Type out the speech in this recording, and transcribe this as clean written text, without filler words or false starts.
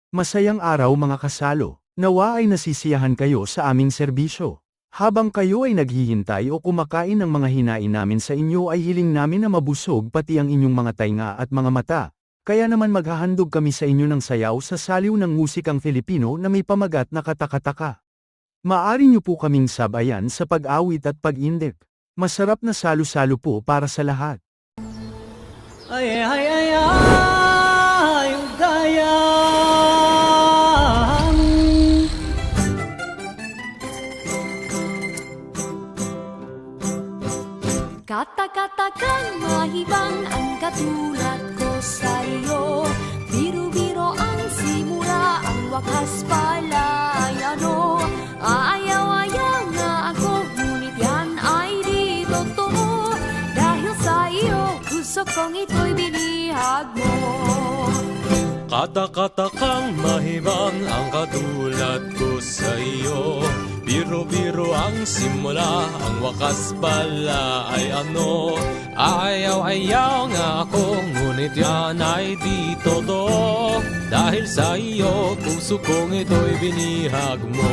Masayang araw mga kasalo. Nawa ay nasisiyahan kayo sa aming serbisyo. Habang kayo ay naghihintay o kumakain ng mga hinain namin sa inyo ay hiling namin na mabusog pati ang inyong mga tainga at mga mata. Kaya naman maghahandog kami sa inyo ng sayaw sa saliw ng musikang Filipino na may pamagat na katakataka. Maaari niyo po kaming sabayan sa pag-awit at pag-indik. Masarap na salo-salo po para sa lahat. Ay, ay, ay, ay, dayang. Kata-katakan mahibang ang katulad ko sa'yo. Biro-biro ang simula, ang wakas pala ay ano. Aayaw-ayaw nga ako, ngunit yan ay di totoo. Dahil sa iyo, gusto kong ito'y binihag mo. Kata-katakang mahibang ang katulad ko sa iyo. Biro-biro ang simula, ang wakas pala ay ano. Ayaw-ayaw nga ako, ngunit yan ay di totoo. Dahil sa iyo, puso kong ito'y binihag mo.